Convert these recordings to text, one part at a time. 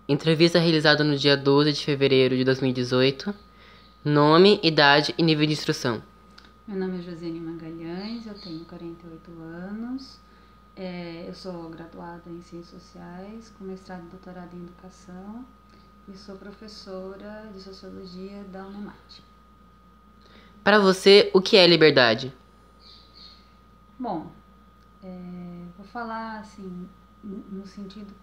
Entrevista realizada no dia 12 de fevereiro de 2018. Nome, idade e nível de instrução. Meu nome é Josiane Magalhães, eu tenho 48 anos, eu sou graduada em Ciências Sociais, com mestrado e doutorado em Educação e sou professora de Sociologia da UNEMAT. Para você, o que é liberdade? Bom, vou falar assim, no sentido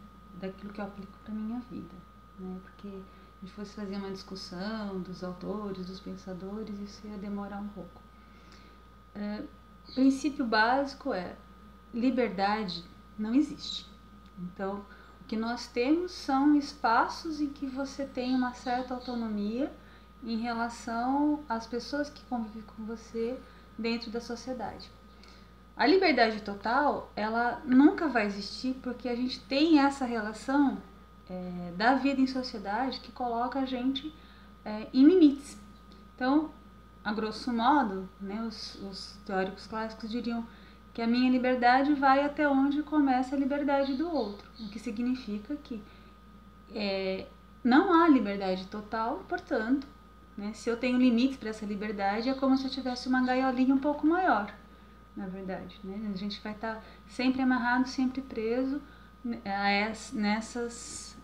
daquilo que eu aplico para minha vida, né? Porque se a gente fosse fazer uma discussão dos autores, dos pensadores, isso ia demorar um pouco. O princípio básico é: liberdade não existe. Então, o que nós temos são espaços em que você tem uma certa autonomia em relação às pessoas que convivem com você dentro da sociedade. A liberdade total, ela nunca vai existir porque a gente tem essa relação da vida em sociedade que coloca a gente em limites. Então, a grosso modo, né, os teóricos clássicos diriam que a minha liberdade vai até onde começa a liberdade do outro, o que significa que não há liberdade total, portanto, né, se eu tenho limites para essa liberdade, é como se eu tivesse uma gaiolinha um pouco maior, na verdade. Né? A gente vai estar sempre amarrado, sempre preso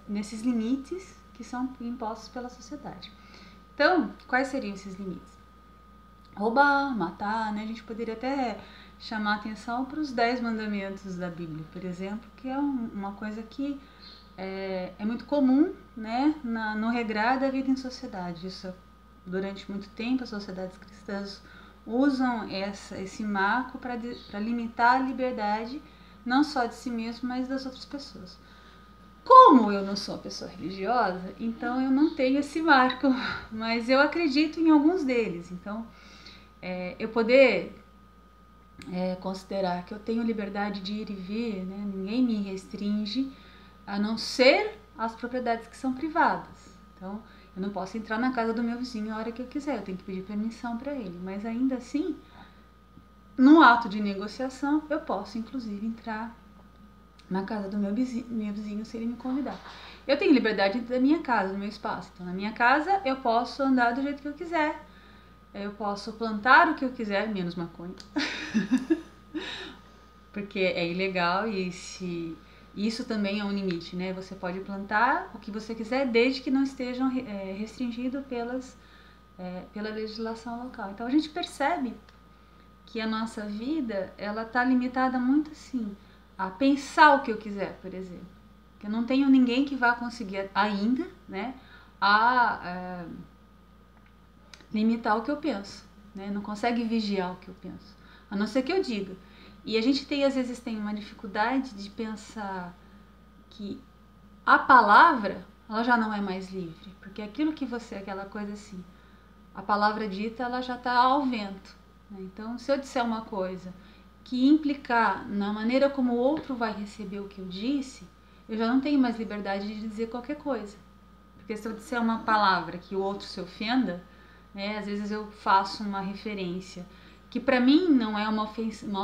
nesses limites que são impostos pela sociedade. Então, quais seriam esses limites? Roubar, matar, né? A gente poderia até chamar atenção para os 10 mandamentos da Bíblia, por exemplo, que é uma coisa que é muito comum, né, no regrar da vida em sociedade. Isso, durante muito tempo, as sociedades cristãs usam esse marco para limitar a liberdade, não só de si mesmo, mas das outras pessoas. Como eu não sou uma pessoa religiosa, então eu não tenho esse marco, mas eu acredito em alguns deles. Então, eu poder considerar que eu tenho liberdade de ir e vir, né? Ninguém me restringe, a não ser as propriedades que são privadas. Então, eu não posso entrar na casa do meu vizinho a hora que eu quiser, eu tenho que pedir permissão para ele. Mas ainda assim, no ato de negociação, eu posso inclusive entrar na casa do meu vizinho se ele me convidar. Eu tenho liberdade dentro da minha casa, no meu espaço. Então, na minha casa, eu posso andar do jeito que eu quiser. Eu posso plantar o que eu quiser, menos maconha. Porque é ilegal e isso também é um limite, né? Você pode plantar o que você quiser desde que não estejam restringido pela legislação local. Então a gente percebe que a nossa vida, ela está limitada muito assim a pensar o que eu quiser, por exemplo. Que eu não tenho ninguém que vá conseguir ainda, né, limitar o que eu penso, né? Não consegue vigiar o que eu penso, a não ser que eu diga. E a gente às vezes tem uma dificuldade de pensar que a palavra, ela já não é mais livre, porque aquilo que aquela coisa assim, a palavra dita, ela já está ao vento, né? Então, se eu disser uma coisa que implicar na maneira como o outro vai receber o que eu disse, eu já não tenho mais liberdade de dizer qualquer coisa. Porque se eu disser uma palavra que o outro se ofenda, né, às vezes eu faço uma referência que para mim não é uma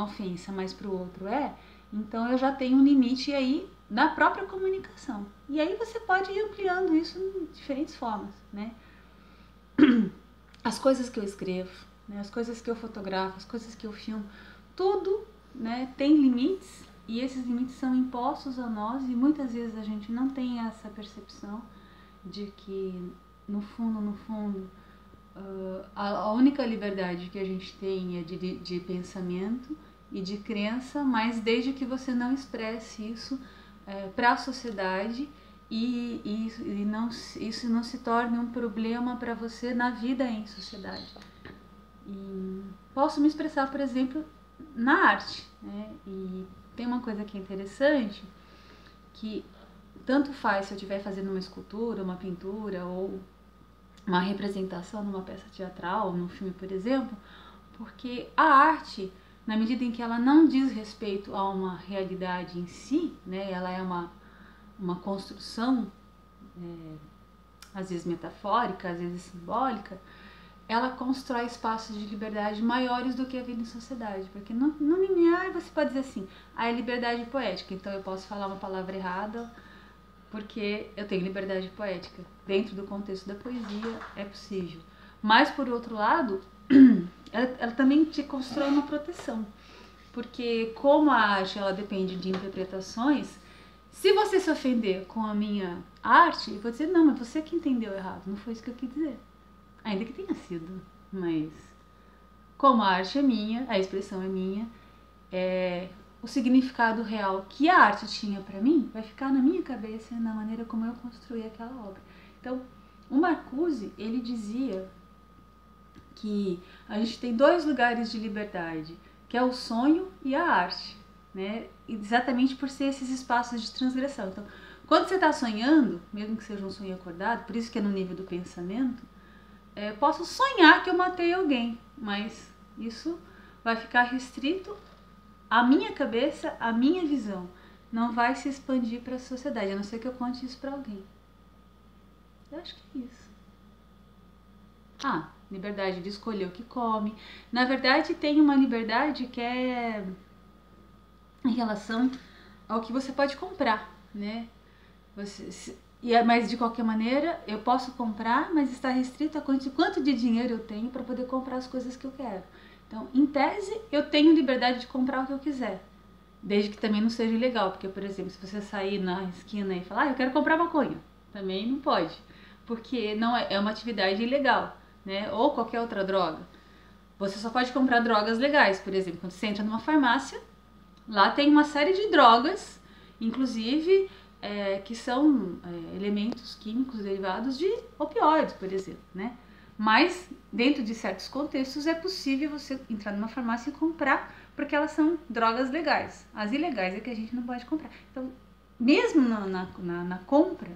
ofensa, mas para o outro é, então eu já tenho um limite aí na própria comunicação. E aí você pode ir ampliando isso de diferentes formas, né? As coisas que eu escrevo, né, as coisas que eu fotografo, as coisas que eu filmo, tudo, né, tem limites, e esses limites são impostos a nós, e muitas vezes a gente não tem essa percepção de que, no fundo, a única liberdade que a gente tem é de pensamento e de crença, mas desde que você não expresse isso para a sociedade isso não se torne um problema para você na vida em sociedade. E posso me expressar, por exemplo, na arte, né? E tem uma coisa que é interessante, que tanto faz se eu estiver fazendo uma escultura, uma pintura ou uma representação numa peça teatral, num filme, por exemplo, porque a arte, na medida em que ela não diz respeito a uma realidade em si, né, ela é uma construção, às vezes metafórica, às vezes simbólica, ela constrói espaços de liberdade maiores do que a vida em sociedade, porque no limiar você pode dizer assim, é liberdade poética, então eu posso falar uma palavra errada porque eu tenho liberdade poética. Dentro do contexto da poesia é possível. Mas, por outro lado, ela também te constrói uma proteção. Porque como a arte ela depende de interpretações, se você se ofender com a minha arte, eu vou dizer, não, mas você que entendeu errado, não foi isso que eu quis dizer. Ainda que tenha sido, mas como a arte é minha, a expressão é minha, o significado real que a arte tinha para mim vai ficar na minha cabeça, na maneira como eu construí aquela obra. Então, o Marcuse, ele dizia que a gente tem 2 lugares de liberdade, que é o sonho e a arte, né? Exatamente por ser esses espaços de transgressão. Então, quando você está sonhando, mesmo que seja um sonho acordado, por isso que é no nível do pensamento, posso sonhar que eu matei alguém, mas isso vai ficar restrito à minha cabeça, à minha visão. Não vai se expandir para a sociedade, a não ser que eu conte isso para alguém. Eu acho que é isso. Liberdade de escolher o que come. Na verdade, tem uma liberdade que é em relação ao que você pode comprar, né? Mas de qualquer maneira, eu posso comprar, mas está restrito a quanto de dinheiro eu tenho para poder comprar as coisas que eu quero. Então, em tese, eu tenho liberdade de comprar o que eu quiser, desde que também não seja ilegal, porque, por exemplo, se você sair na esquina e falar, eu quero comprar maconha, também não pode, porque não é uma atividade ilegal, né? Ou qualquer outra droga. Você só pode comprar drogas legais, por exemplo, quando você entra numa farmácia, lá tem uma série de drogas, inclusive que são elementos químicos derivados de opioides, por exemplo, né? Mas, dentro de certos contextos, é possível você entrar numa farmácia e comprar, porque elas são drogas legais. As ilegais é que a gente não pode comprar. Então, mesmo na compra,